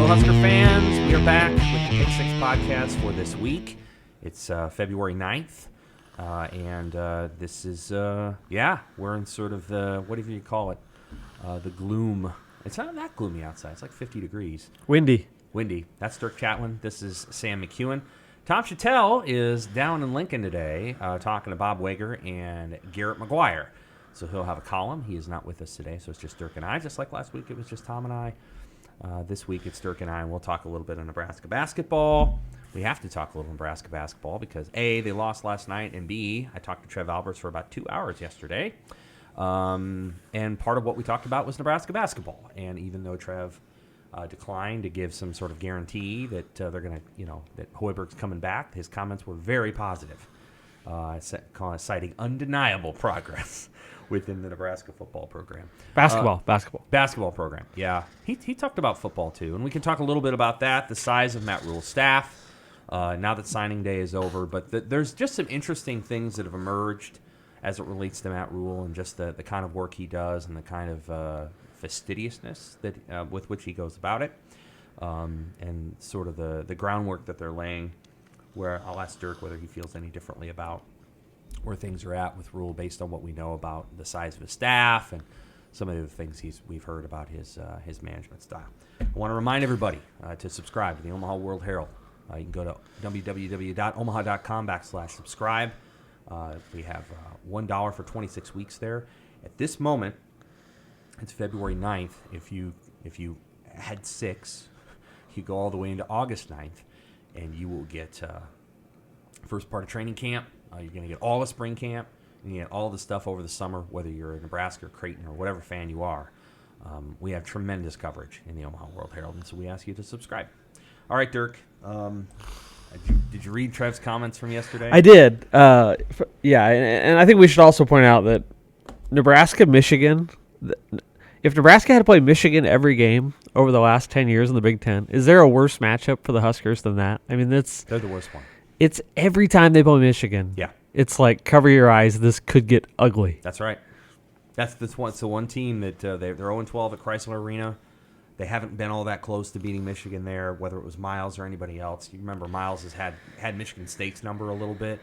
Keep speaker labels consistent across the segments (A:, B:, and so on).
A: Husker fans. We are back with the Pick 6 podcast for this week. It's February 9th, and this is, we're in sort of the, whatever you call it, the gloom. It's not that gloomy outside. It's like 50 degrees.
B: Windy.
A: That's Dirk Chatwin. This is Sam McEwen. Tom Chattel is down in Lincoln today talking to Bob Wager and Garrett McGuire. So he'll have a column. He is not with us today, so it's just Dirk and I. Just like last week, it was just Tom and I. This week, it's Dirk and I, and we'll talk a little bit of Nebraska basketball. We have to talk a little Nebraska basketball because, A, they lost last night, and B, I talked to Trev Alberts for about 2 hours yesterday. And part of what we talked about was Nebraska basketball. And even though Trev declined to give some sort of guarantee that they're going to, that Hoiberg's coming back, his comments were very positive, citing undeniable progress within the Nebraska football program.
B: Basketball
A: program, yeah. He talked about football, too, and we can talk a little bit about that, the size of Matt Rhule's staff, now that signing day is over. But there's just some interesting things that have emerged as it relates to Matt Rhule and just the kind of work he does and the kind of fastidiousness that with which he goes about it, and sort of the groundwork that they're laying, where I'll ask Dirk whether he feels any differently about where things are at with Rhule based on what we know about the size of his staff and some of the things we've heard about his management style. I want to remind everybody to subscribe to the Omaha World-Herald. You can go to www.omaha.com/subscribe. We have $1 for 26 weeks there. At this moment, it's February 9th. If you had 6, you go all the way into August 9th, and you will get first part of training camp. You're going to get all the spring camp, and you get all the stuff over the summer, whether you're a Nebraska or Creighton or whatever fan you are. We have tremendous coverage in the Omaha World-Herald, and so we ask you to subscribe. All right, Dirk. Did you read Trev's comments from yesterday?
B: I did. And I think we should also point out that Nebraska-Michigan, if Nebraska had to play Michigan every game over the last 10 years in the Big Ten, is there a worse matchup for the Huskers than that? I mean, they're
A: the worst one.
B: It's every time they play Michigan.
A: Yeah.
B: It's like, cover your eyes, this could get ugly.
A: That's right. It's the one team that they're 0-12 at Chrysler Arena. They haven't been all that close to beating Michigan there, whether it was Miles or anybody else. You remember Miles has had Michigan State's number a little bit,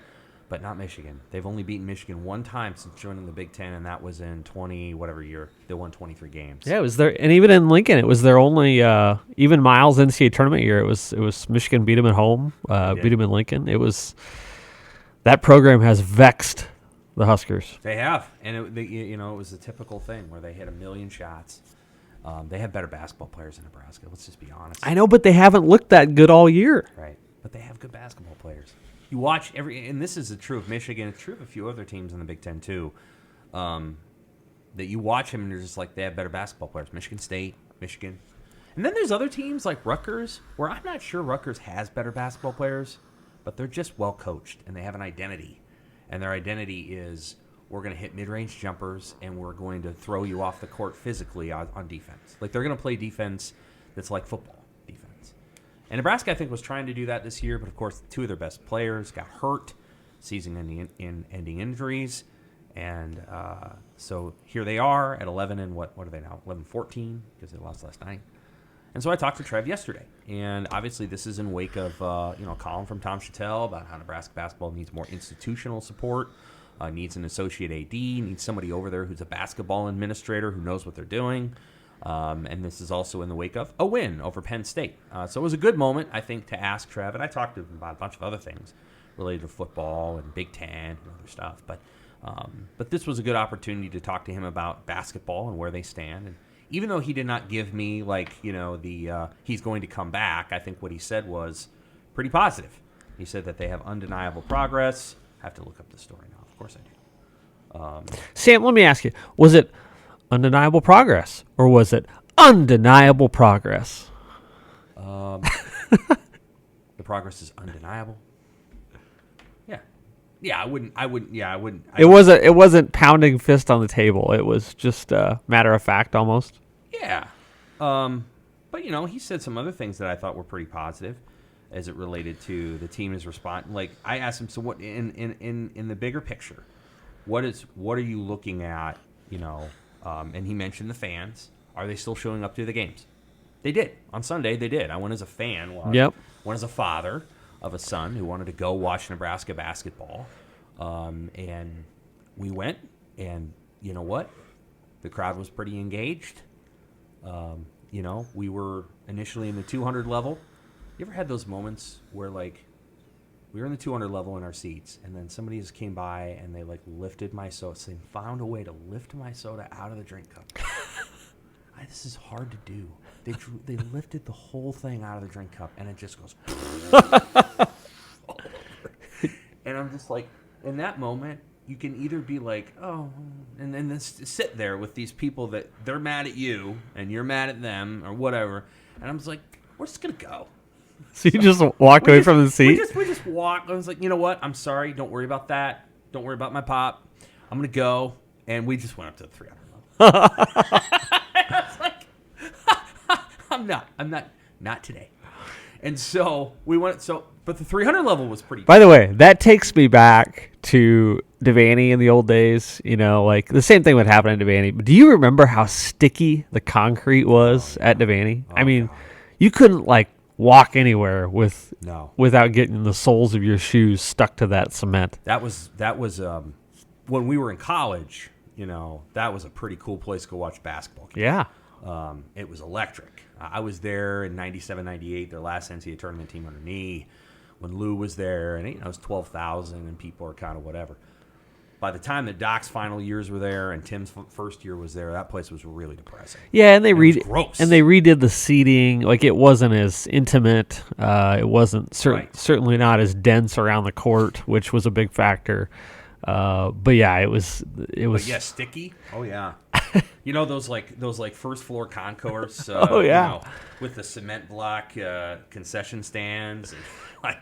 A: but not Michigan. They've only beaten Michigan one time since joining the Big Ten, and that was in 20 whatever year. They won 23 games.
B: Yeah, it was there, and even in Lincoln, it was their only. Even Miles' NCAA tournament year, it was Michigan beat them at home, beat them in Lincoln. It was that program has vexed the Huskers.
A: They have, and it was a typical thing where they hit 1 million shots. They have better basketball players in Nebraska. Let's just be honest.
B: I know, but they haven't looked that good all year.
A: Right, but they have good basketball players. You watch and this is true of Michigan. It's true of a few other teams in the Big Ten too. That you watch them and you're just like, they have better basketball players. Michigan State, Michigan, and then there's other teams like Rutgers, where I'm not sure Rutgers has better basketball players, but they're just well coached and they have an identity, and their identity is, we're going to hit mid-range jumpers, and we're going to throw you off the court physically on defense. Like, they're going to play defense that's like football defense. And Nebraska, I think, was trying to do that this year, but, of course, 2 of their best players got hurt, season-ending injuries. And so here they are at 11 and what are they now, 11-14, because they lost last night. And so I talked to Trev yesterday. And, obviously, this is in wake of a column from Tom Chattel about how Nebraska basketball needs more institutional support. Needs an associate AD, needs somebody over there who's a basketball administrator who knows what they're doing. And this is also in the wake of a win over Penn State. So it was a good moment, I think, to ask Trev. And I talked to him about a bunch of other things related to football and Big Ten and other stuff. But this was a good opportunity to talk to him about basketball and where they stand. And even though he did not give me, he's going to come back, I think what he said was pretty positive. He said that they have undeniable progress. I have to look up the story now. Of course I do.
B: Sam, let me ask you, was it undeniable progress or was it undeniable progress?
A: The progress is undeniable. Yeah, I wouldn't.
B: It wasn't pounding fist on the table. It was just matter of fact almost.
A: Yeah. But he said some other things that I thought were pretty positive as it related to the team is responding. Like, I asked him, so what in the bigger picture, what are you looking at? And he mentioned the fans. Are they still showing up to the games? They did. On Sunday, they did. I went as a fan.
B: Yep.
A: Went as a father of a son who wanted to go watch Nebraska basketball. And we went, and you know what? The crowd was pretty engaged. We were initially in the 200 level. You ever had those moments where, like, we were in the 200 level in our seats, and then somebody just came by and they, like, lifted my soda. So they found a way to lift my soda out of the drink cup. This is hard to do. They lifted the whole thing out of the drink cup, and it just goes. And I'm just like, in that moment, you can either be like, oh, and then sit there with these people that they're mad at you, and you're mad at them, or whatever. And I'm just like, we're just going to go.
B: So you just walked away from the seat?
A: We just walked. I was like, you know what? I'm sorry. Don't worry about that. Don't worry about my pop. I'm going to go. And we just went up to the 300 level. I was like, I'm not today. And so we went, but the 300 level was pretty.
B: By the way, that takes me back to Devaney in the old days. Like the same thing would happen in Devaney. But do you remember how sticky the concrete was at Devaney? I mean, you couldn't like walk anywhere without getting the soles of your shoes stuck to that cement.
A: That was when we were in college. That was a pretty cool place to go watch basketball games.
B: Yeah.
A: It was electric. I was there in 97, 98, their last NCAA tournament team under me, when Lou was there, and it was 12,000, and people are kind of whatever. By the time the Doc's final years were there and Tim's first year was there, that place was really depressing.
B: Yeah, and they
A: gross.
B: And they redid the seating. Like, it wasn't as intimate. It wasn't certainly not as dense around the court, which was a big factor. But yeah, it was.
A: But yeah, sticky. Oh yeah. Those first floor concourse.
B: Oh yeah.
A: With the cement block concession stands. And,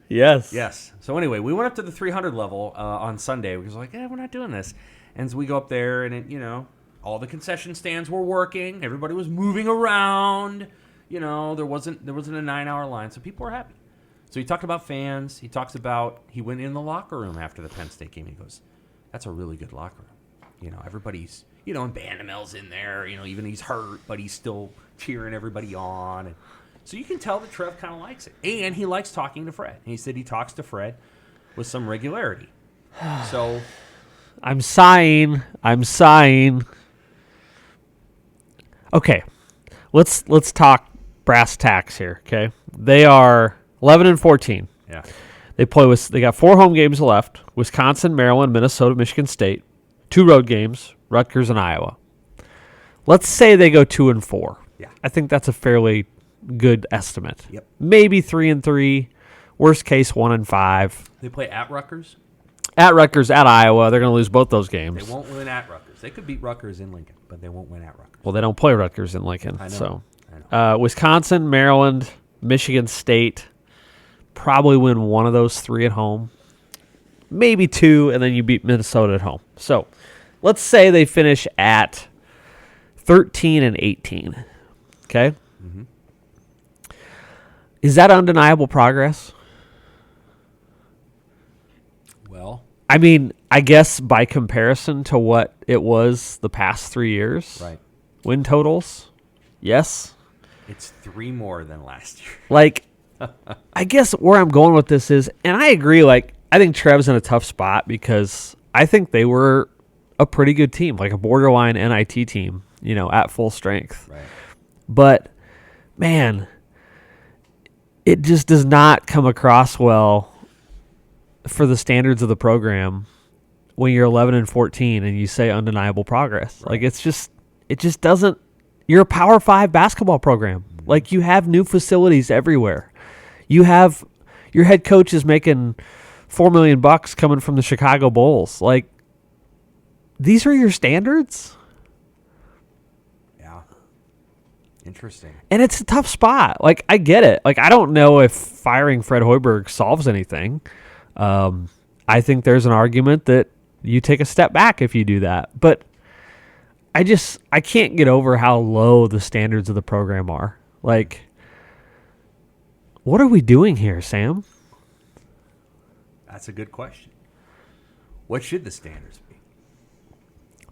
A: Yes. So anyway, we went up to the 300 level on Sunday because we're like, we're not doing this. And so we go up there, and all the concession stands were working. Everybody was moving around. There wasn't a 9-hour line, so people were happy. So he talked about fans. He went in the locker room after the Penn State game. He goes, that's a really good locker room. Everybody's, and Bandamel's in there. Even he's hurt, but he's still cheering everybody on. And so you can tell that Trev kind of likes it. And he likes talking to Fred. He said he talks to Fred with some regularity. So
B: I'm sighing. Okay. Let's talk brass tacks here, okay? They are 11-14.
A: Yeah.
B: They got 4 home games left: Wisconsin, Maryland, Minnesota, Michigan State, 2 road games, Rutgers and Iowa. Let's say they go 2-4.
A: Yeah.
B: I think that's a fairly good estimate.
A: Yep.
B: Maybe 3-3. Worst case 1-5.
A: They play at Rutgers?
B: At Rutgers, at Iowa. They're going to lose both those games.
A: They won't win at Rutgers. They could beat Rutgers in Lincoln, but they won't win at Rutgers.
B: Well, they don't play Rutgers in Lincoln.
A: I know.
B: So,
A: I know.
B: Wisconsin, Maryland, Michigan State. Probably win one of those 3 at home. Maybe 2, and then you beat Minnesota at home. So, let's say they finish at 13-18. Okay?
A: Mm-hmm.
B: Is that undeniable progress?
A: Well,
B: I mean, I guess by comparison to what it was the past 3 years.
A: right.
B: Win totals? Yes.
A: It's 3 more than last year.
B: Like, I guess where I'm going with this is, and I agree, like, I think Trev's in a tough spot because I think they were a pretty good team, like a borderline NIT team, at full strength.
A: Right.
B: But, man, it just does not come across well for the standards of the program when you're 11-14 and you say undeniable progress.
A: Right.
B: Like, it just doesn't. You're a Power 5 basketball program. Mm-hmm. Like, you have new facilities everywhere. You have your head coach is making $4 million coming from the Chicago Bulls. Like, these are your standards?
A: Yeah. Interesting.
B: And it's a tough spot. Like, I get it. Like, I don't know if firing Fred Hoiberg solves anything. I think there's an argument that you take a step back if you do that. But I can't get over how low the standards of the program are. Like, what are we doing here, Sam?
A: That's a good question. What should the standards be?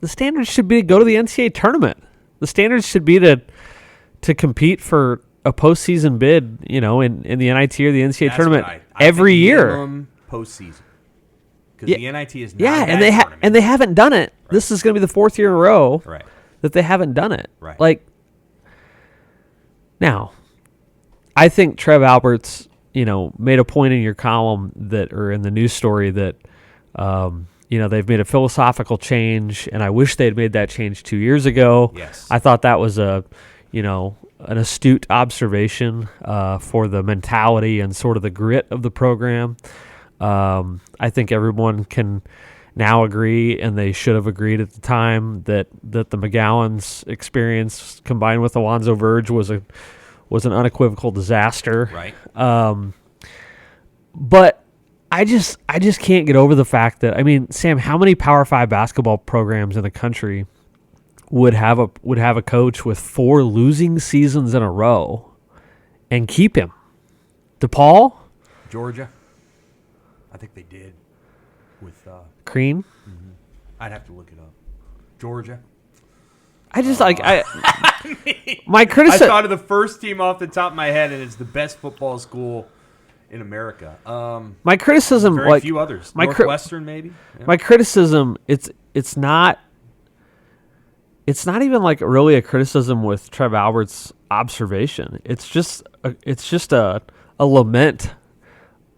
B: The standards should be to go to the NCAA tournament. The standards should be to compete for a postseason bid, in the NIT or the NCAA tournament every year.
A: Postseason. Because the NIT is not
B: and they haven't done it. Right. This is going to be the fourth year in a row that they haven't done it.
A: Right.
B: Like, now, I think Trev Alberts, made a point in your column or in the news story that, they've made a philosophical change, and I wish they had made that change 2 years ago.
A: Yes.
B: I thought that was an astute observation for the mentality and sort of the grit of the program. I think everyone can now agree, and they should have agreed at the time, that the McGowan's experience combined with Alonzo Verge was an unequivocal disaster.
A: Right.
B: But I just can't get over the fact that, Sam, how many Power 5 basketball programs in the country would have a coach with 4 losing seasons in a row and keep him? DePaul?
A: Georgia. I think they did with
B: Crean.
A: Mm-hmm. I'd have to look it up. Georgia.
B: I just my criticism.
A: I thought of the first team off the top of my head, and it's the best football school in America.
B: My criticism,
A: very few others. Northwestern, maybe. Yeah.
B: My criticism, it's not even like really a criticism with Trev Alberts' observation. It's just a lament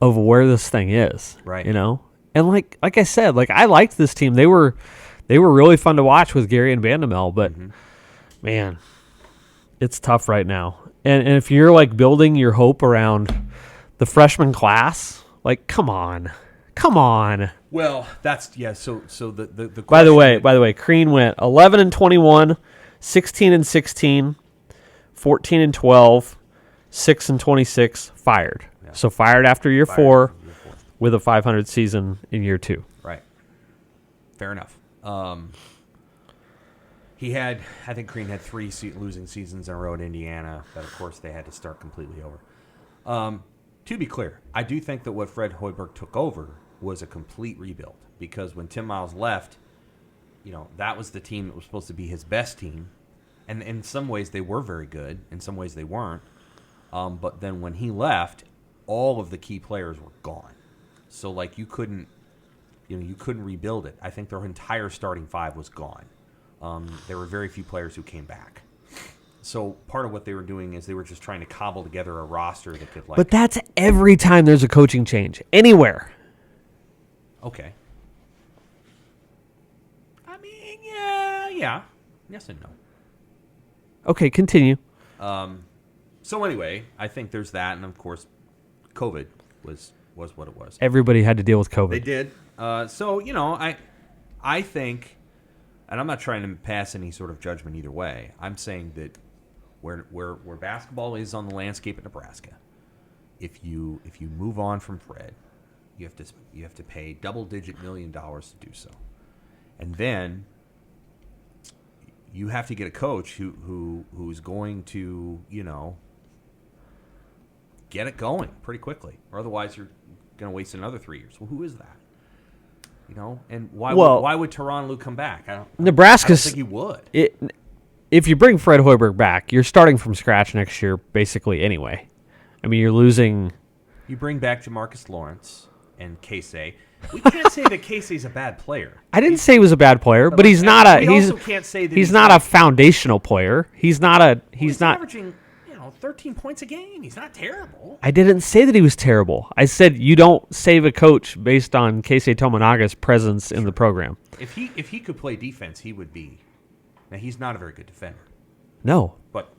B: of where this thing is,
A: right?
B: And like I said, I liked this team. They were really fun to watch with Gary and Vandemel, but man, it's tough right now. And if you're building your hope around the freshman class, come on.
A: Well, that's So the
B: by the way, Crean went 11-21, 16-16, 14-12, 6-26, fired. Yeah. So fired after year four with a 500 season in year 2.
A: Right. Fair enough. I think Crean had 3 losing seasons in a row at Indiana, but of course they had to start completely over. To be clear, I do think that what Fred Hoiberg took over was a complete rebuild, because when Tim Miles left, that was the team that was supposed to be his best team, and in some ways they were very good, in some ways they weren't. But then when he left, all of the key players were gone, so you couldn't rebuild it. I think their entire starting 5 was gone. There were very few players who came back. So part of what they were doing is they were just trying to cobble together a roster that could
B: But that's every time there's a coaching change anywhere.
A: Okay. Yeah. Yes and no.
B: Okay, continue.
A: So anyway, I think there's that, and of course, COVID was what it was.
B: Everybody had to deal with COVID.
A: They did. So I think, and I'm not trying to pass any sort of judgment either way. I'm saying that where basketball is on the landscape at Nebraska, if you move on from Fred, you have to pay double-digit $1 million to do so, and then you have to get a coach who's going to get it going pretty quickly, or otherwise you're going to waste another 3 years. Well, who is that? And why would Tyronn Lue come back? I don't think he would.
B: If you bring Fred Hoiberg back, you're starting from scratch next year, basically. Anyway, you're losing.
A: You bring back Jamarcus Lawrence and Casey. We can't say that Casey's a bad player.
B: I didn't say he was a bad player, but he's not a. He's not a foundational player. He's not
A: averaging 13 points a game. He's not terrible.
B: I didn't say that he was terrible. I said you don't save a coach based on Keisei Tomonaga's presence in the program. If
A: he could play defense, he would be. Now, he's not a very good defender.
B: No.
A: But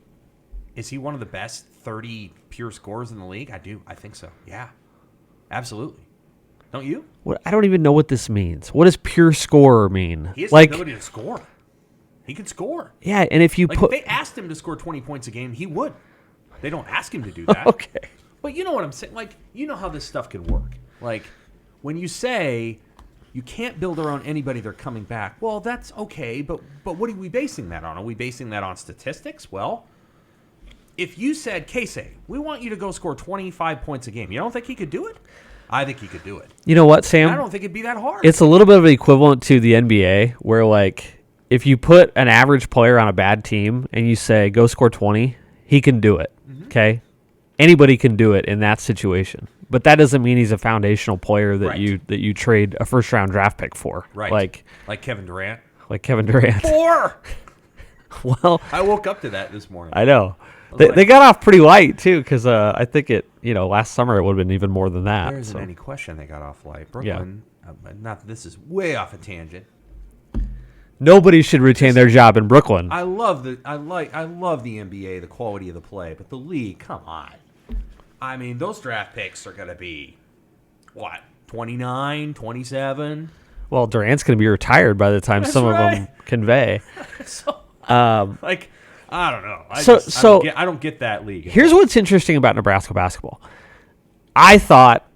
A: is he one of the best 30 pure scorers in the league? I think so. Yeah. Absolutely. Don't you?
B: I don't even know what this means. What does pure scorer mean?
A: He has the ability to score. He can score.
B: Yeah, and if
A: if they asked him to score 20 points a game, he would. They don't ask him to do that.
B: Okay.
A: But you know what I'm saying? You know how this stuff can work. When you say you can't build around anybody, they're coming back. Well, that's okay, but what are we basing that on? Are we basing that on statistics? Well, if you said, Casey, we want you to go score 25 points a game, you don't think he could do it? I think he could do it.
B: You know what, Sam?
A: I don't think it'd be that hard.
B: It's a little bit of an equivalent to the NBA, where if you put an average player on a bad team and you say, go score 20, he can do it, okay? Anybody can do it in that situation. But that doesn't mean he's a foundational player that you trade a first-round draft pick for.
A: Right. Like Kevin Durant.
B: Like Kevin Durant.
A: 4!
B: Well,
A: I woke up to that this morning.
B: I know. They got off pretty light, too, because I think last summer it would have been even more than that.
A: There isn't any question they got off light. Brooklyn, not that this is way off a tangent.
B: Nobody should retain their job in Brooklyn.
A: I love the NBA, the quality of the play, but the league, come on. I mean, those draft picks are going to be, 29, 27?
B: Well, Durant's going to be retired by the time some of them convey.
A: I don't know. I don't get that league.
B: Here's what's interesting about Nebraska basketball. I thought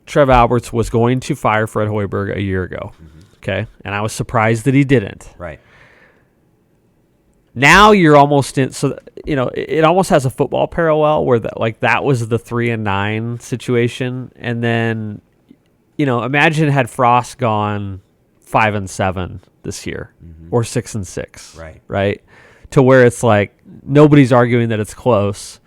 B: Trev Alberts was going to fire Fred Hoiberg a year ago. Okay, and I was surprised that he didn't.
A: Right.
B: Now you're almost in, so it almost has a football parallel where that was the 3-9 situation, and then imagine had Frost gone 5-7 this year or 6-6, right, to where it's like nobody's arguing that it's close,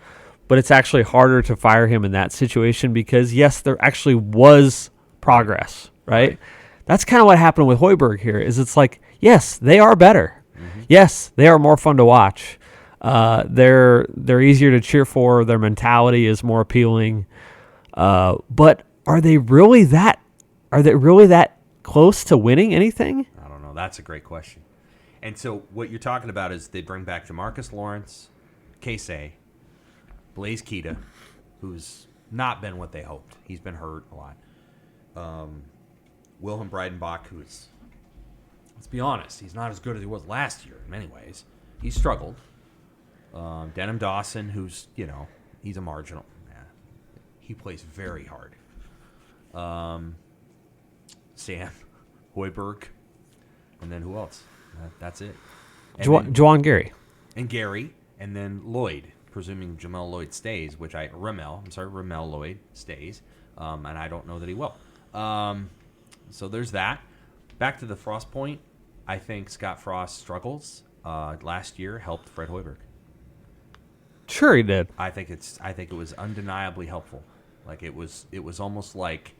B: but it's actually harder to fire him in that situation because yes, there actually was progress, right? That's kind of what happened with Hoiberg here. Is it's like, yes, they are better. Yes, they are more fun to watch. They're easier to cheer for. Their mentality is more appealing. But are they really that close to winning anything?
A: I don't know. That's a great question. And so what you're talking about is they bring back Jamarcus Lawrence, Casey, Blaze Keita, who's not been what they hoped. He's been hurt a lot. Wilhelm Breidenbach, who's, let's be honest, he's not as good as he was last year in many ways. He struggled. Denham Dawson, who's, he's a marginal. Yeah, he plays very hard. Sam Hoiberg, and then who else? That's it.
B: Juwan Gary.
A: And Gary, and then Lloyd, presuming Jamel Lloyd stays, Ramel Lloyd stays, and I don't know that he will. So there's that. Back to the Frost point, I think Scott Frost's struggles last year helped Fred Hoiberg.
B: Sure, he did.
A: I think it was undeniably helpful. Like it was almost like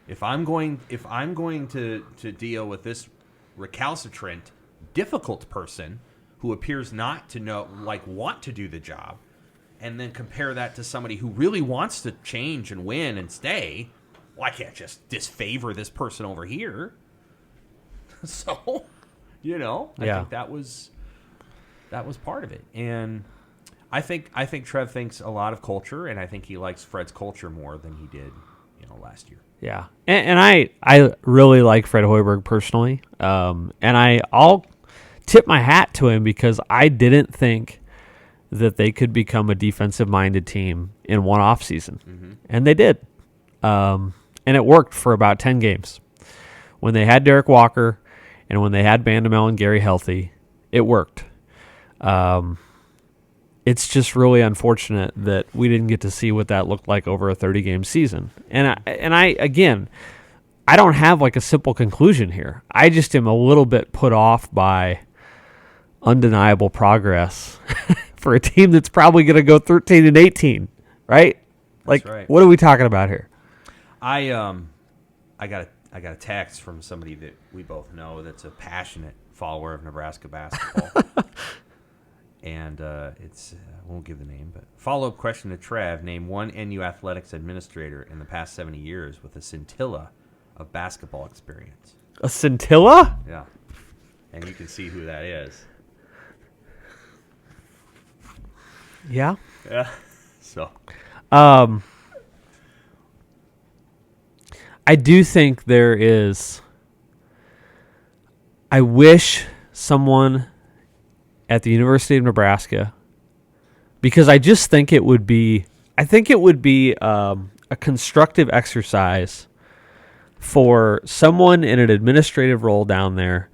A: if I'm going to deal with this recalcitrant, difficult person who appears not to want to do the job, and then compare that to somebody who really wants to change and win and stay. Well, I can't just disfavor this person over here. So, I think that was part of it. And I think Trev thinks a lot of culture, and I think he likes Fred's culture more than he did, last year.
B: Yeah, and I really like Fred Hoiberg personally, and I'll tip my hat to him because I didn't think that they could become a defensive-minded team in one offseason, and they did. And it worked for about 10 games. When they had Derek Walker and when they had Bandamel and Gary healthy, it worked. It's just really unfortunate that we didn't get to see what that looked like over a 30-game season. And I don't have like a simple conclusion here. I just am a little bit put off by undeniable progress for a team that's probably going to go 13-18, right? Like,
A: right.
B: What are we talking about here?
A: I got a text from somebody that we both know that's a passionate follower of Nebraska basketball. And it's I won't give the name, but follow-up question to Trev: name one NU athletics administrator in the past 70 years with a scintilla of basketball experience.
B: A scintilla?
A: Yeah. And you can see who that is.
B: Yeah.
A: Yeah. So.
B: I do think there is. I wish someone at the University of Nebraska, because I just think it would be. I think it would be a constructive exercise for someone in an administrative role down there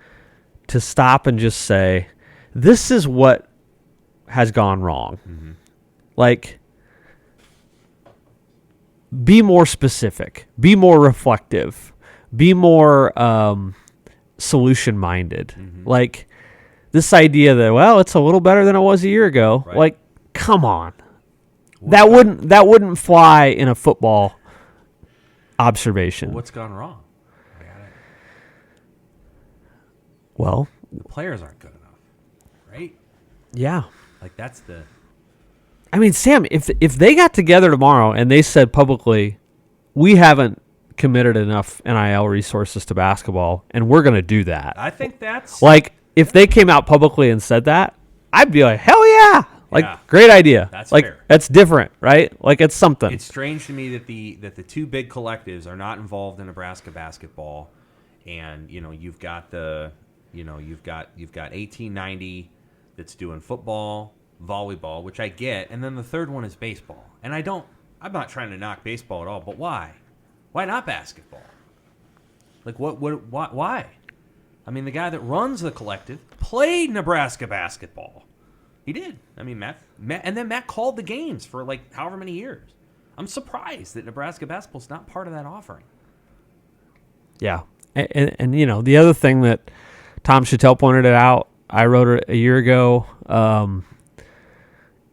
B: to stop and just say, "This is what has gone wrong." Mm-hmm. Like, be more specific, be more reflective, be more solution minded. Like this idea that, well, it's a little better than it was a year ago.
A: Right.
B: Like, come on. That wouldn't fly in a football observation.
A: What's gone wrong?
B: Well,
A: the players aren't good enough, right?
B: yeah.
A: Like that's the.
B: I mean, Sam, if they got together tomorrow and they said publicly, we haven't committed enough NIL resources to basketball, and we're going to do that.
A: I think that's
B: Like, if they came out publicly and said that, I'd be like, hell yeah. Like,
A: Yeah.
B: great idea.
A: That's
B: like,
A: fair.
B: That's different, right? Like, it's something.
A: It's strange to me that the two big collectives are not involved in Nebraska basketball, and you've got 1890 that's doing football, volleyball, which I get, and then the third one is baseball. And I'm not trying to knock baseball at all, but why? Why not basketball? Like why? I mean, the guy that runs the collective played Nebraska basketball. He did. I mean, Matt called the games for like however many years. I'm surprised that Nebraska basketball's not part of that offering.
B: Yeah. And the other thing that Tom Chattel pointed it out, I wrote it a year ago,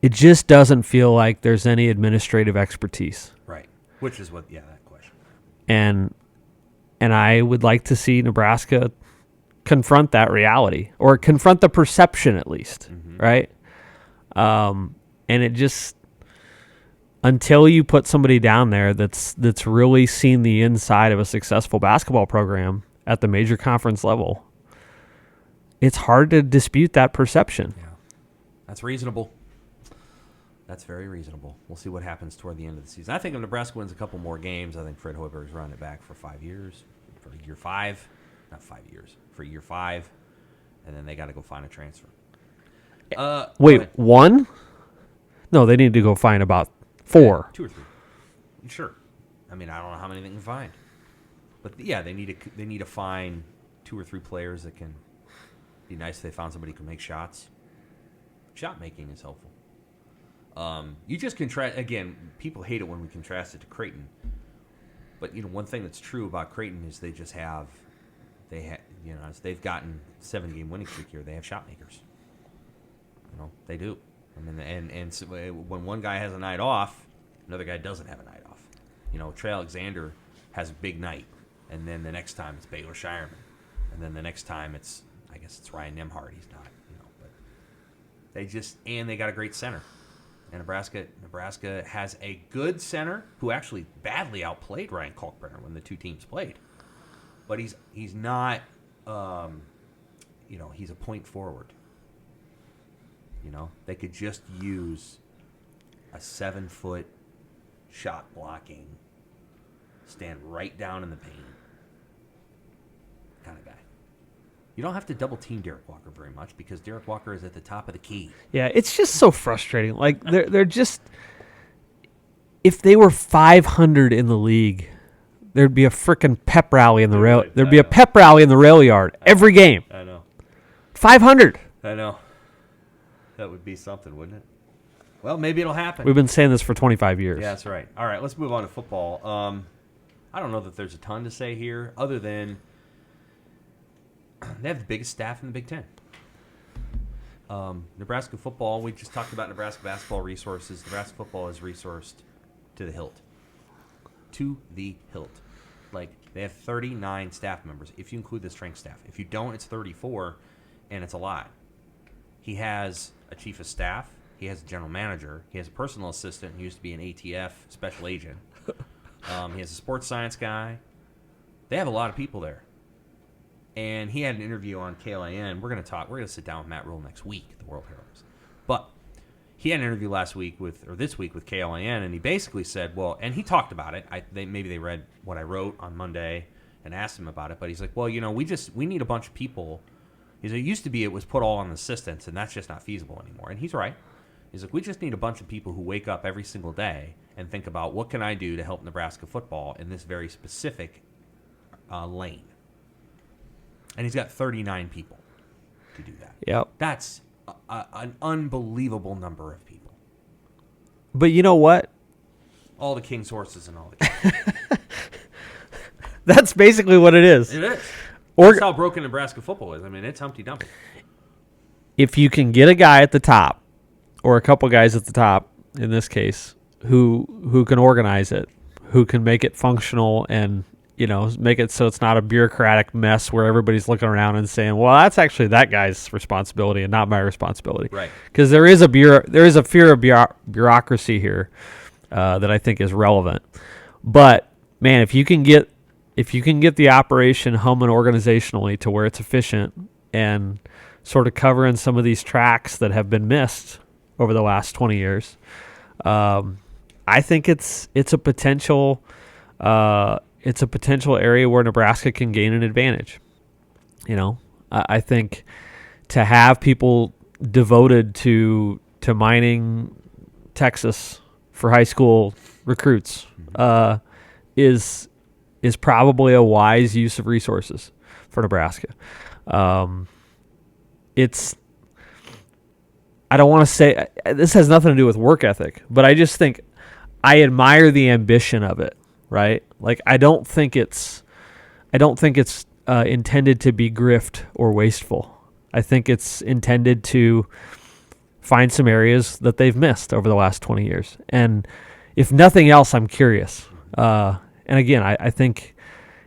B: it just doesn't feel like there's any administrative expertise.
A: Right. Which is that question.
B: And I would like to see Nebraska confront that reality, or confront the perception at least, right? And it just, until you put somebody down there that's really seen the inside of a successful basketball program at the major conference level, it's hard to dispute that perception.
A: Yeah, that's reasonable. That's very reasonable. We'll see what happens toward the end of the season. I think if Nebraska wins a couple more games, I think Fred Hoiberg's running it back for 5 years, for year 5, not 5 years, for year 5, and then they got to go find a transfer.
B: Wait, 1? No, they need to go find about 4.
A: 2 or 3. Sure. I mean, I don't know how many they can find, but yeah, they need to find 2 or 3 players that can. Be nice if they found somebody who can make shots. Shot making is helpful. You just contrast again. People hate it when we contrast it to Creighton, but one thing that's true about Creighton is they've gotten 7-game winning streak here. They have shot makers. They do. I mean, and so when one guy has a night off, another guy doesn't have a night off. Trey Alexander has a big night, and then the next time it's Baylor Shireman, and then the next time it's Ryan Nemhard. He's not, but they got a great center. And Nebraska has a good center who actually badly outplayed Ryan Kalkbrenner when the two teams played. But he's not, he's a point forward. They could just use a 7-foot shot blocking, stand right down in the paint kind of guy. You don't have to double team Derek Walker very much because Derek Walker is at the top of the key.
B: Yeah, it's just so frustrating. Like they're just, if they were 500 in the league, there'd be a freaking pep rally in the rail. There'd be a pep rally in the rail yard every game.
A: I know.
B: 500.
A: I know. That would be something, wouldn't it? Well, maybe it'll happen.
B: We've been saying this for 25 years.
A: Yeah, that's right. All right, let's move on to football. I don't know that there's a ton to say here other than they have the biggest staff in the Big Ten. Nebraska football, we just talked about Nebraska basketball resources. Nebraska football is resourced to the hilt. To the hilt. Like, they have 39 staff members, if you include the strength staff. If you don't, it's 34, and it's a lot. He has a chief of staff. He has a general manager. He has a personal assistant who used to be an ATF special agent. He has a sports science guy. They have a lot of people there. And he had an interview on KLIN. We're going to sit down with Matt Rule next week at the World-Herald. But he had an interview this week with KLIN, and he basically said, well, and he talked about it. Maybe they read what I wrote on Monday and asked him about it. But he's like, well, we need a bunch of people. He's like, it was put all on the assistants, and that's just not feasible anymore. And he's right. He's like, we just need a bunch of people who wake up every single day and think about what can I do to help Nebraska football in this very specific lane. And he's got 39 people to do that.
B: Yep.
A: That's an unbelievable number of people.
B: But you know what?
A: All the king's horses and all the kings.
B: That's basically what it is.
A: It is.
B: Or
A: That's how broken Nebraska football is. I mean, it's Humpty Dumpty.
B: if you can get a guy at the top, or a couple guys at the top, in this case, who can organize it, who can make it functional and, make it so it's not a bureaucratic mess where everybody's looking around and saying, well, that's actually that guy's responsibility and not my responsibility.
A: Right.
B: Because there is a fear of bureaucracy here that I think is relevant. But man, if you can get the operation humming organizationally to where it's efficient and sort of covering some of these tracks that have been missed over the last 20 years, I think it's a potential area where Nebraska can gain an advantage. I think to have people devoted to mining Texas for high school recruits is probably a wise use of resources for Nebraska. I don't want to say this has nothing to do with work ethic, but I just think I admire the ambition of it, right? Like I don't think it's intended to be grift or wasteful. I think it's intended to find some areas that they've missed over the last 20 years. And if nothing else, I'm curious. And again, I think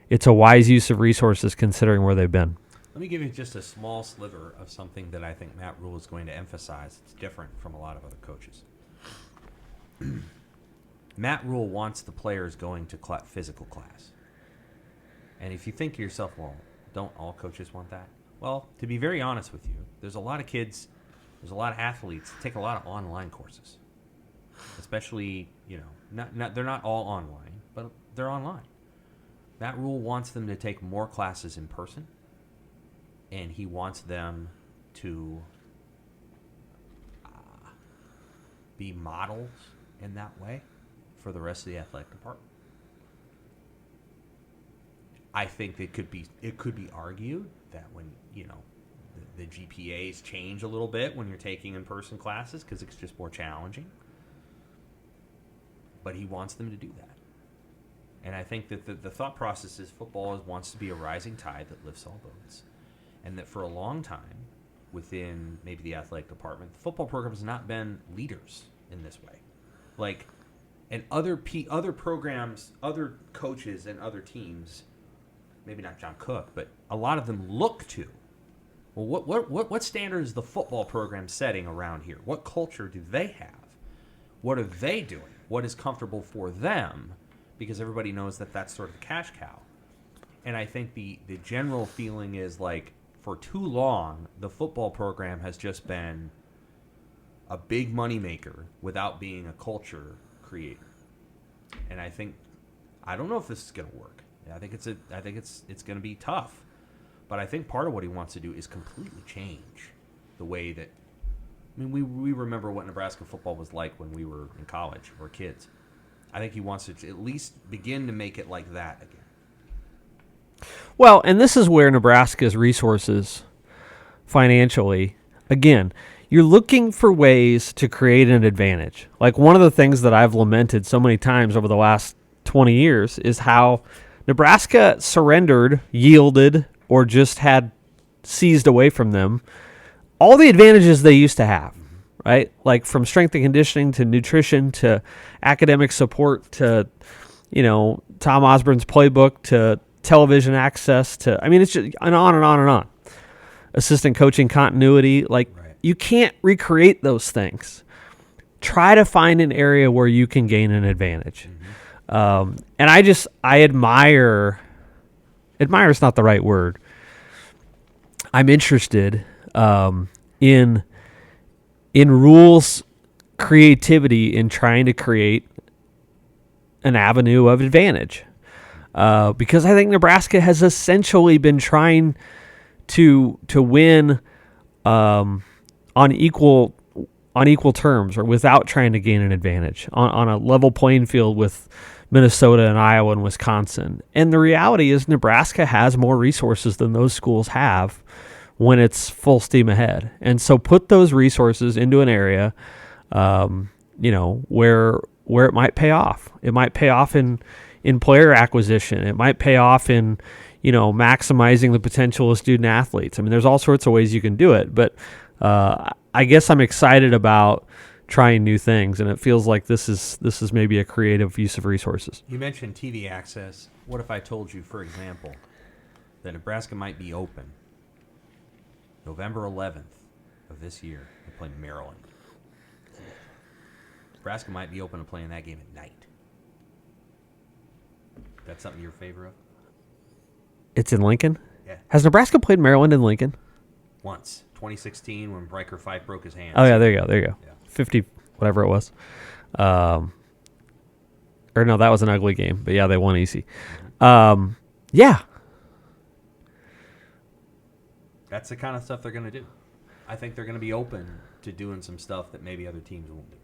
B: it's a wise use of resources considering where they've been.
A: Let me give you just a small sliver of something that I think Matt Rule is going to emphasize. It's different from a lot of other coaches. Matt Rule wants the players going to physical class. And if you think to yourself, well, don't all coaches want that? Well, to be very honest with you, there's a lot of kids, there's a lot of athletes that take a lot of online courses. Especially, they're not all online, but they're online. Matt Rule wants them to take more classes in person. And he wants them to be models in that way for the rest of the athletic department. I think it could be argued that when the GPAs change a little bit when you're taking in-person classes because it's just more challenging. But he wants them to do that. And I think that the thought process is football wants to be a rising tide that lifts all boats. And that for a long time, within maybe the athletic department, the football program has not been leaders in this way. And other programs, other coaches, and other teams, maybe not John Cook, but a lot of them look to, well, what standard is the football program setting around here? What culture do they have? What are they doing? What is comfortable for them? Because everybody knows that that's sort of the cash cow. And I think the general feeling is for too long, the football program has just been a big moneymaker without being a culture creator. And I don't know if this is going to work. I think it's going to be tough. But I think part of what he wants to do is completely change the way that. I mean, we remember what Nebraska football was like when we were in college or kids. I think he wants to at least begin to make it like that again.
B: Well, and this is where Nebraska's resources financially, again, you're looking for ways to create an advantage. Like one of the things that I've lamented so many times over the last 20 years is how Nebraska surrendered, yielded, or just had seized away from them all the advantages they used to have, right? Like from strength and conditioning to nutrition to academic support to, Tom Osborne's playbook to television access to, it's just and on and on and on. Assistant coaching continuity, right. You can't recreate those things. Try to find an area where you can gain an advantage. Mm-hmm. And I admire is not the right word. I'm interested in Rule's creativity in trying to create an avenue of advantage. Because I think Nebraska has essentially been trying to win on equal terms or without trying to gain an advantage on a level playing field with Minnesota and Iowa and Wisconsin. And the reality is Nebraska has more resources than those schools have when it's full steam ahead. And so put those resources into an area, where it might pay off. It might pay off in player acquisition. It might pay off in, maximizing the potential of student athletes. I mean, there's all sorts of ways you can do it, but I guess I'm excited about trying new things, and it feels like this is maybe a creative use of resources.
A: You mentioned TV access. What if I told you, for example, that Nebraska might be open November 11th of this year to play Maryland? Nebraska might be open to playing that game at night. That's something you're in favor of?
B: It's in Lincoln?
A: Yeah.
B: Has Nebraska played Maryland in Lincoln?
A: Once. 2016 when Riker Fife broke his hand.
B: Oh, yeah, there you go.
A: Yeah.
B: 50, whatever it was. Or no, that was an ugly game. But, yeah, they won easy. Yeah.
A: That's the kind of stuff they're going to do. I think they're going to be open to doing some stuff that maybe other teams won't do.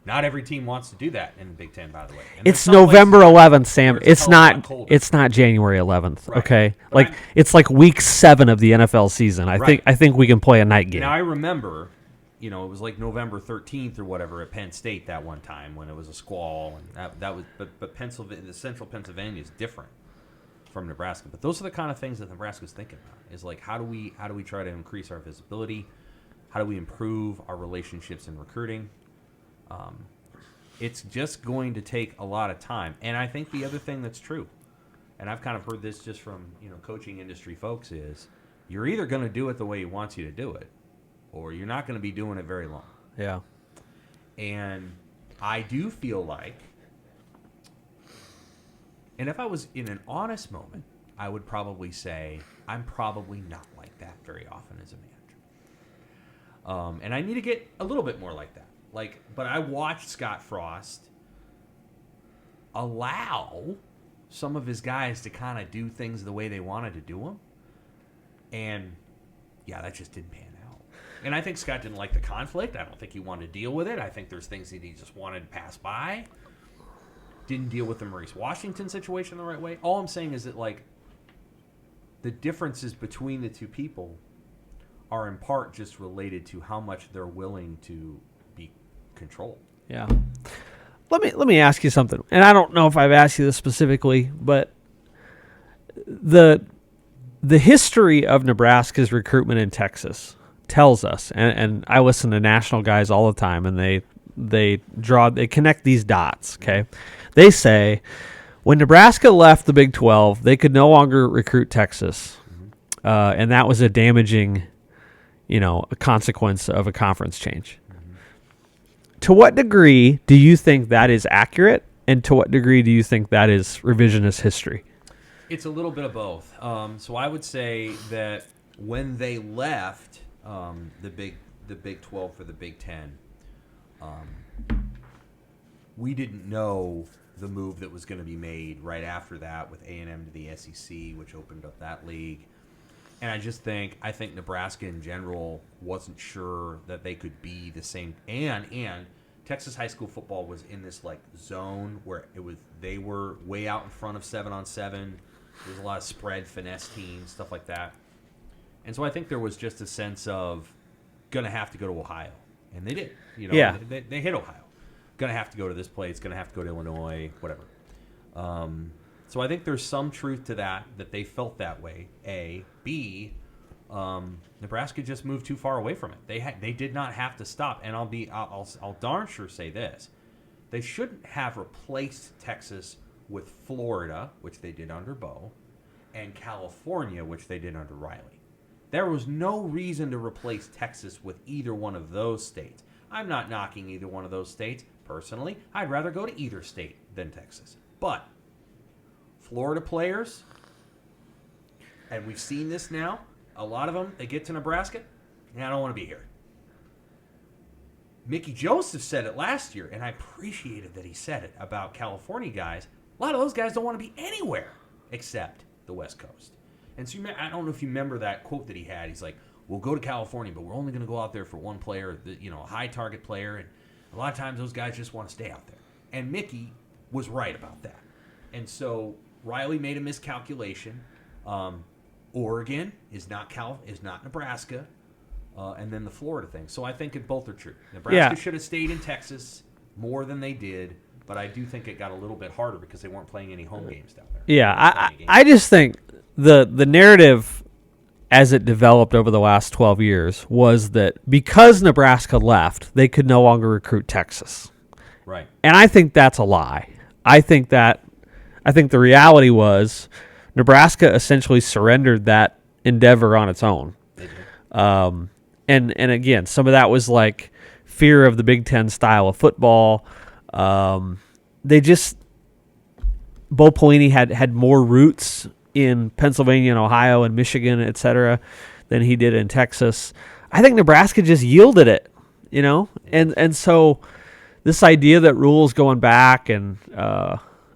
A: Not every team wants to do that in the Big Ten, by the way. And
B: it's November 11th, Sam. It's not.
A: Colder.
B: It's not January 11th.
A: Right.
B: Okay,
A: But
B: it's like week 7 of the NFL season. I think we can play a night game.
A: Now I remember, it was like November 13th or whatever at Penn State that one time when it was a squall, and that was. But Pennsylvania, the Central Pennsylvania is different from Nebraska. But those are the kind of things that Nebraska's thinking about. Is like how do we try to increase our visibility? How do we improve our relationships in recruiting? It's just going to take a lot of time. And I think the other thing that's true, and I've kind of heard this just from coaching industry folks, is you're either going to do it the way he wants you to do it, or you're not going to be doing it very long.
B: Yeah.
A: And I do feel like, and if I was in an honest moment, I would probably say I'm probably not like that very often as a manager. And I need to get a little bit more like that. But I watched Scott Frost allow some of his guys to kind of do things the way they wanted to do them. And, yeah, that just didn't pan out. And I think Scott didn't like the conflict. I don't think he wanted to deal with it. I think there's things that he just wanted to pass by. Didn't deal with the Maurice Washington situation the right way. All I'm saying is that, the differences between the two people are in part just related to how much they're willing to be controlled.
B: Yeah. Let me ask you something. And I don't know if I've asked you this specifically, but the history of Nebraska's recruitment in Texas tells us, and I listen to national guys all the time, and they connect these dots, okay? They say when Nebraska left the Big 12, they could no longer recruit Texas. And that was a damaging, a consequence of a conference change. To what degree do you think that is accurate, and to what degree do you think that is revisionist history?
A: It's a little bit of both. So I would say that when they left the Big 12 for the Big 10, we didn't know the move that was going to be made right after that with A&M to the SEC, which opened up that league. And I think Nebraska in general wasn't sure that they could be the same. And Texas high school football was in this zone where they were way out in front of 7-on-7. There was a lot of spread, finesse teams, stuff like that. And so I think there was just a sense of gonna have to go to Ohio, and they did.
B: Yeah.
A: They hit Ohio. Gonna have to go to this place. Gonna have to go to Illinois. Whatever. So I think there's some truth to that they felt that way. A. B. Nebraska just moved too far away from it. They did not have to stop. And I'll darn sure say this: they shouldn't have replaced Texas with Florida, which they did under Bo, and California, which they did under Riley. There was no reason to replace Texas with either one of those states. I'm not knocking either one of those states. Personally, I'd rather go to either state than Texas. But Florida players, and we've seen this now, a lot of them, they get to Nebraska, and I don't want to be here. Mickey Joseph said it last year, and I appreciated that he said it about California guys. A lot of those guys don't want to be anywhere except the West Coast. And so I don't know if you remember that quote that he had. He's like, we'll go to California, but we're only going to go out there for one player, a high target player, and a lot of times those guys just want to stay out there. And Mickey was right about that. And so Riley made a miscalculation. Oregon is not Nebraska, and then the Florida thing. So I think both are true. Nebraska should have stayed in Texas more than they did, but I do think it got a little bit harder because they weren't playing any home games down there.
B: Yeah, I just think the narrative as it developed over the last 12 years was that because Nebraska left, they could no longer recruit Texas.
A: Right.
B: And I think that's a lie. I think the reality was Nebraska essentially surrendered that endeavor on its own.
A: They did.
B: And again, some of that was like fear of the Big Ten style of football. Bo Pelini had more roots in Pennsylvania and Ohio and Michigan, et cetera, than he did in Texas. I think Nebraska just yielded it, and so this idea that Rule's going back, and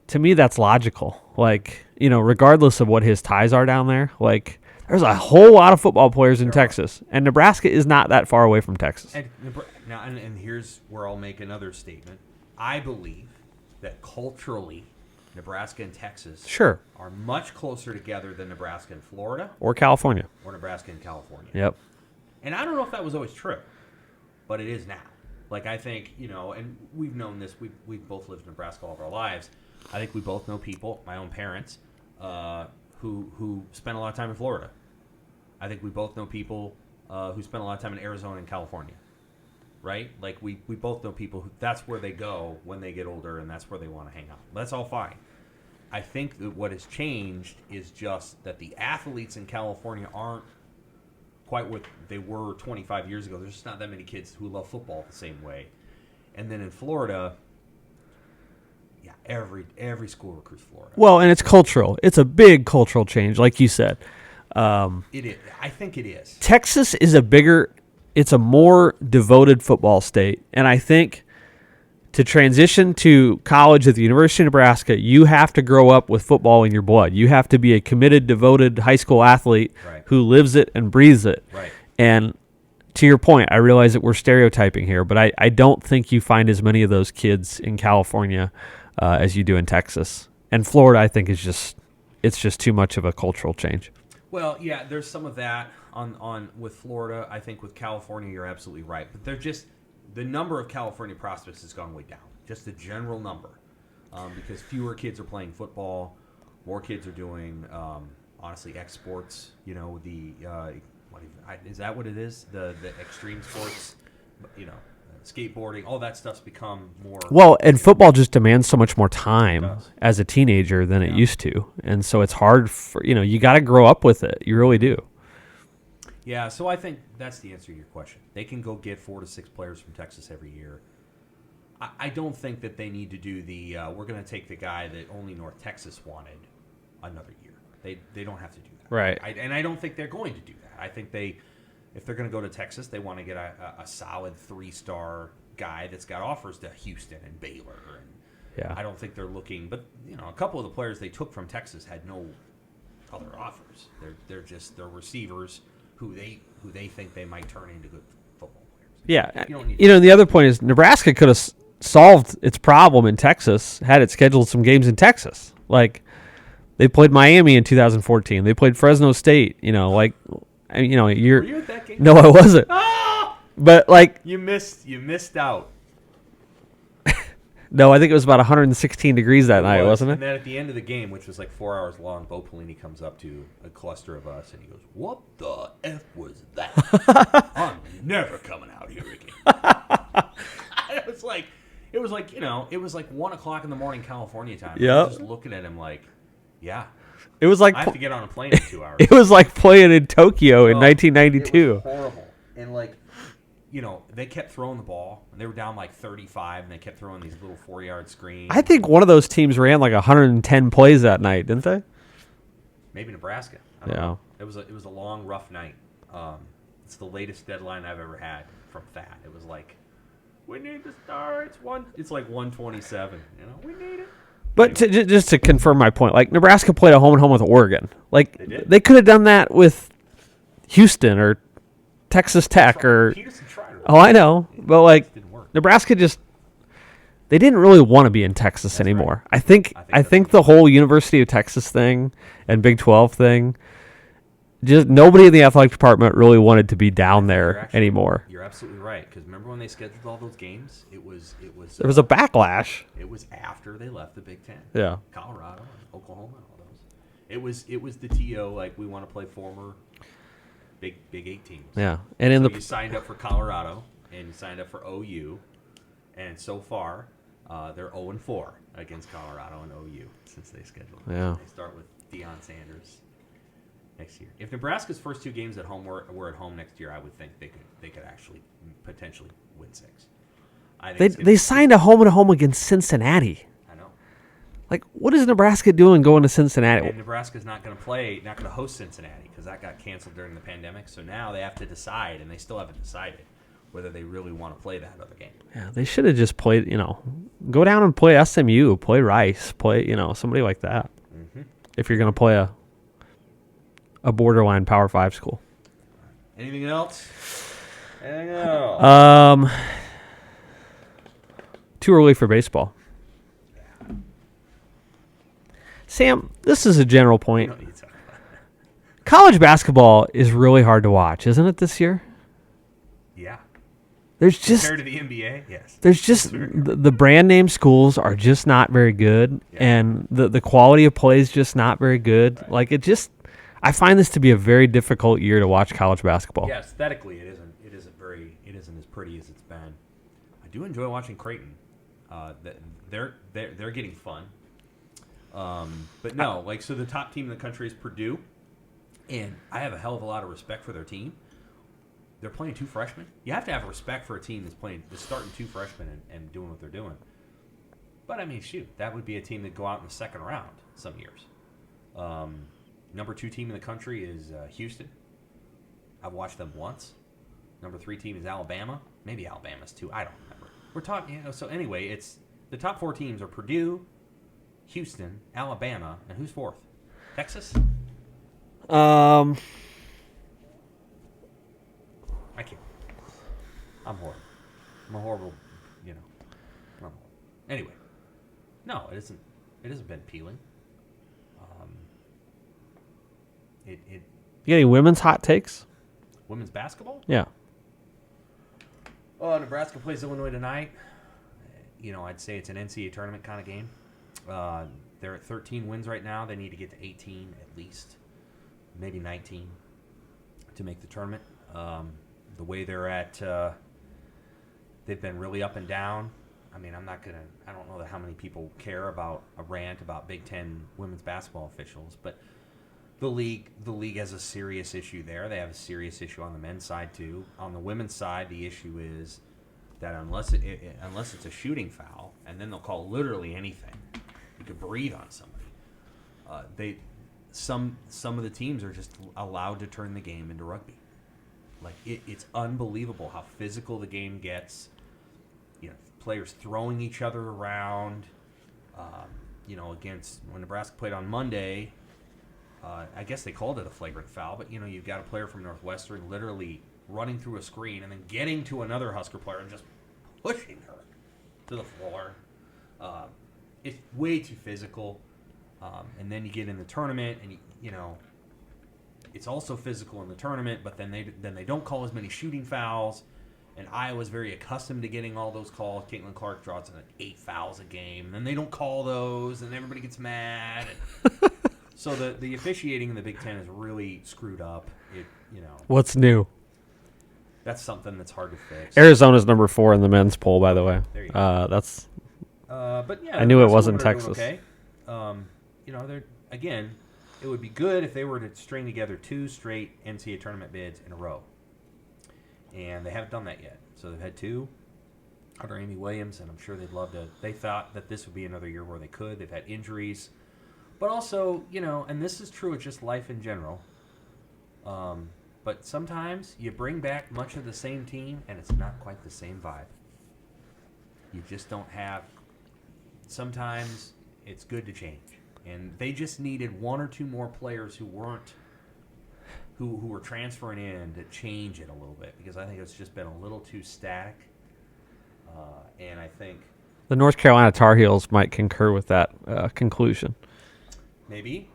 B: to me that's logical. Like, regardless of what his ties are down there, like there's a whole lot of football players in Texas, and Nebraska is not that far away from Texas.
A: And here's where I'll make another statement. I believe that culturally, Nebraska and Texas
B: Sure.
A: are much closer together than Nebraska and Florida
B: Or California.
A: or Nebraska and California.
B: Yep.
A: And I don't know if that was always true, but it is now. Like, I think, and we've known this. We've both lived in Nebraska all of our lives. I think we both know people, my own parents, who spent a lot of time in Florida. I think we both know people who spent a lot of time in Arizona and California. Right? Like, we both know people who that's where they go when they get older, and that's where they want to hang out. That's all fine. I think that what has changed is just that the athletes in California aren't quite what they were 25 years ago. There's just not that many kids who love football the same way. And then in Florida, yeah, every school recruits Florida.
B: Well, and it's cultural. It's a big cultural change, like you said.
A: It is. I think it is.
B: Texas is it's a more devoted football state. And I think to transition to college at the University of Nebraska, you have to grow up with football in your blood. You have to be a committed, devoted high school athlete who lives it and breathes it.
A: Right.
B: And to your point, I realize that we're stereotyping here, but I don't think you find as many of those kids in California as you do in Texas. And Florida, I think, it's just too much of a cultural change.
A: Well, yeah, there's some of that on with Florida. I think with California, you're absolutely right. But they're just the number of California prospects has gone way down. Just the general number, because fewer kids are playing football, more kids are doing honestly exports. Is that what it is? The extreme sports, skateboarding, all that stuff's become more.
B: Well, and football just demands so much more time as a teenager than it used to, and so it's hard for you got to grow up with it. You really do.
A: Yeah, so I think that's the answer to your question. They can go get 4 to 6 players from Texas every year. I don't think that they need to do we're going to take the guy that only North Texas wanted another year. They don't have to do that.
B: Right.
A: And I don't think they're going to do that. I think if they're going to go to Texas, they want to get a solid 3-star guy that's got offers to Houston and Baylor. And I don't think they're looking. But a couple of the players they took from Texas had no other offers. They're receivers who they think they might turn into good football players.
B: Yeah. And the other point is Nebraska could have solved its problem in Texas had it scheduled some games in Texas. Like, they played Miami in 2014. They played Fresno State. You're.
A: Were you at that game?
B: No, I wasn't.
A: Ah!
B: But
A: you missed out.
B: No, I think it was about 116 degrees that night, wasn't it?
A: And then at the end of the game, which was like 4 hours long, Bo Pelini comes up to a cluster of us and he goes, "What the F was that? I'm never coming out here again." It was like 1 o'clock in the morning California time.
B: Yep.
A: I was just looking at him like, yeah.
B: It was like
A: I have to get on a plane in 2 hours.
B: It was like playing in Tokyo in 1992.
A: It was horrible. And they kept throwing the ball. And they were down like 35, and they kept throwing these little 4-yard screens.
B: I think one of those teams ran like 110 plays that night, didn't they?
A: Maybe Nebraska. I don't know. It was a long, rough night. It's the latest deadline I've ever had from that. It was like, we need to start. It's like 127. We need it.
B: But just to confirm my point, like Nebraska played a home and home with Oregon. Like they could have done that with Houston or Texas Tech or. Oh, I know, but like Nebraska they didn't really want to be in Texas anymore. Right. I think the whole University of Texas thing and Big 12 thing, just nobody in the athletic department really wanted to be down there anymore.
A: You're absolutely right, because remember when they scheduled all those games?
B: There was a backlash.
A: It was after they left the Big Ten.
B: Yeah.
A: Colorado, Oklahoma, all those. It was the TO, like, we want to play former Big 8 teams.
B: Yeah, and in
A: So you signed up for Colorado and you signed up for OU, and so far they're 0-4 against Colorado and OU since they scheduled.
B: Yeah.
A: They start with Deion Sanders next year. If Nebraska's first 2 games at home were at home next year, I would think they could actually potentially win 6. I think
B: they signed a home and home against Cincinnati.
A: I know.
B: Like, what is Nebraska doing going to Cincinnati?
A: And Nebraska's not going to host Cincinnati because that got canceled during the pandemic. So now they have to decide, and they still haven't decided whether they really want to play that other game.
B: Yeah, they should have just played, go down and play SMU, play Rice, play, somebody like that.
A: Mm-hmm.
B: If you're going to play a borderline Power 5 school.
A: Anything else? Anything else?
B: Too early for baseball. Sam, this is a general point. College basketball is really hard to watch, isn't it, this year?
A: Yeah.
B: There's just
A: Compared to the NBA, yes.
B: There's just the brand name schools are just not very good, and the quality of play is just not very good. Right. Like I find this to be a very difficult year to watch college basketball.
A: Yeah, aesthetically it isn't as pretty as it's been. I do enjoy watching Creighton. They're getting fun. But no, so the top team in the country is Purdue, and I have a hell of a lot of respect for their team. They're playing 2 freshmen. You have to have respect for a team that's starting 2 freshmen and doing what they're doing. But I mean, shoot, that would be a team that go out in the second round some years. Number 2 team in the country is Houston. I've watched them once. Number 3 team is Alabama. Maybe Alabama's 2. I don't remember. We're talking, so anyway, it's the top 4 teams are Purdue, Houston, Alabama, and who's 4th? Texas?
B: I
A: can't. I'm horrible. I'm a horrible, I'm horrible. Anyway, no, it isn't. It hasn't been appealing.
B: You got any women's hot takes?
A: Women's basketball?
B: Yeah.
A: Oh, Nebraska plays Illinois tonight. I'd say it's an NCAA tournament kind of game. They're at 13 wins right now. They need to get to 18 at least, maybe 19 to make the tournament. The way they're at, they've been really up and down. I mean, I don't know how many people care about a rant about Big Ten women's basketball officials, but the league has a serious issue there. They have a serious issue on the men's side too. On the women's side, the issue is that unless it's a shooting foul, and then they'll call literally anything, you could breathe on somebody. Some of the teams are just allowed to turn the game into rugby. Like it's unbelievable how physical the game gets. Players throwing each other around. Against when Nebraska played on Monday, I guess they called it a flagrant foul, but you've got a player from Northwestern literally running through a screen and then getting to another Husker player and just pushing her to the floor. It's way too physical. And then you get in the tournament, and it's also physical in the tournament. But then they don't call as many shooting fouls. And Iowa's very accustomed to getting all those calls. Caitlin Clark draws 8 fouls a game, and then they don't call those, and everybody gets mad. And so the officiating in the Big Ten is really screwed up.
B: What's new?
A: That's something that's hard to fix.
B: Arizona's number 4 in the men's poll, by the way.
A: There you go.
B: That's.
A: But yeah,
B: I knew it wasn't Texas.
A: Okay. They're again. It would be good if they were to string together 2 straight NCAA tournament bids in a row, and they haven't done that yet. So they've had 2 under Amy Williams, and I'm sure they'd love to. They thought that this would be another year where they could. They've had injuries, but also and this is true of just life in general. But sometimes you bring back much of the same team, and it's not quite the same vibe. You just don't have. Sometimes it's good to change, and they just needed 1 or 2 more players who were transferring in to change it a little bit, because I think it's just been a little too static. And I think
B: the North Carolina Tar Heels might concur with that conclusion.
A: Maybe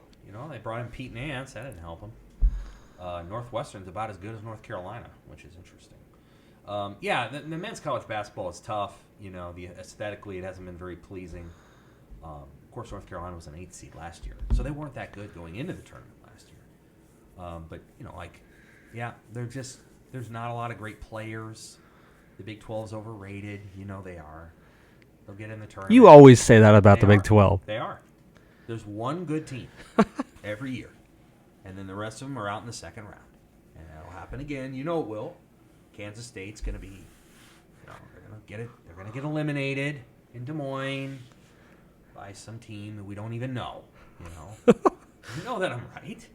A: they brought in Pete Nance. That didn't help them. Northwestern's about as good as North Carolina, which is interesting. The men's college basketball is tough. Aesthetically, it hasn't been very pleasing. course, North Carolina was an 8th seed last year, so they weren't that good going into the tournament last year. But there's not a lot of great players. The Big 12 is overrated. They are. They'll get in the tournament.
B: You always say that about the Big 12.
A: They are. There's one good team every year, and then the rest of them are out in the second round, and that'll happen again. It will. Kansas State's going to be, they're going to get it. They're going to get eliminated in Des Moines by some team that we don't even know. You know that I'm right,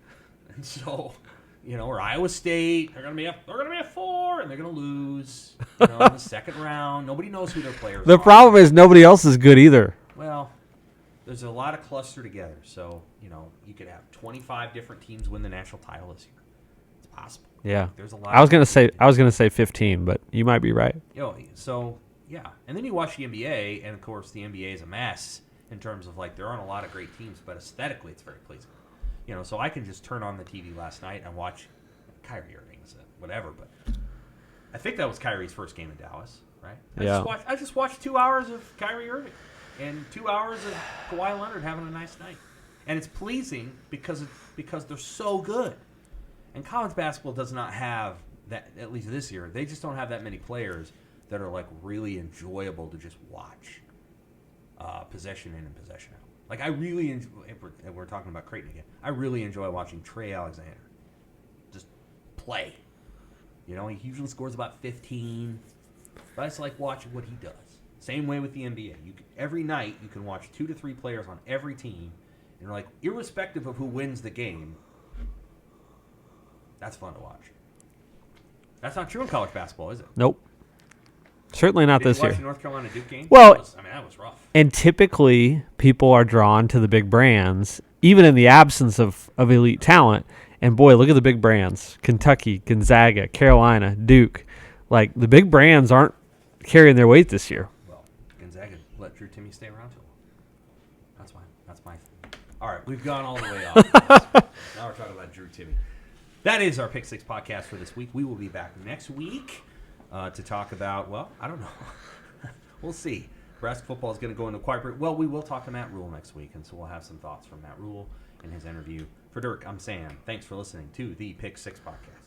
A: and so. Or Iowa State, they're gonna be a 4, and they're gonna lose. In the second round, nobody knows who their players are.
B: The problem is nobody else is good either.
A: Well, there's a lot of cluster together, so you could have 25 different teams win the national title this year. It's possible.
B: Yeah,
A: there's a lot.
B: I was gonna say 15, but you might be right.
A: So yeah, and then you watch the NBA, and of course the NBA is a mess in terms of there aren't a lot of great teams, but aesthetically it's very pleasing. So I can just turn on the TV last night and watch Kyrie Irving, whatever. But I think that was Kyrie's first game in Dallas, right? I just watched 2 hours of Kyrie Irving and 2 hours of Kawhi Leonard having a nice night, and it's pleasing because they're so good. And college basketball does not have that, at least this year. They just don't have that many players that are really enjoyable to just watch, possession in and possession out. I really enjoy, if we're talking about Creighton again, I really enjoy watching Trey Alexander just play. He usually scores about 15, but I just like watching what he does. Same way with the NBA. Every night you can watch 2 to 3 players on every team, and irrespective of who wins the game, that's fun to watch. That's not true in college basketball, is it?
B: Nope. Certainly not this year.
A: Did you watch the North Carolina Duke game?
B: Well,
A: that was rough.
B: And typically, people are drawn to the big brands, even in the absence of elite talent. And boy, look at the big brands: Kentucky, Gonzaga, Carolina, Duke. The big brands aren't carrying their weight this year.
A: Well, Gonzaga let Drew Timme stay around too long. That's my thing. All right, we've gone all the way off. Now we're talking about Drew Timme. That is our Pick 6 podcast for this week. We will be back next week. To talk about, I don't know. We'll see. Nebraska football is going to go into quiet break. Well, we will talk to Matt Rule next week, and so we'll have some thoughts from Matt Rule in his interview. For Dirk, I'm Sam. Thanks for listening to the Pick 6 podcast.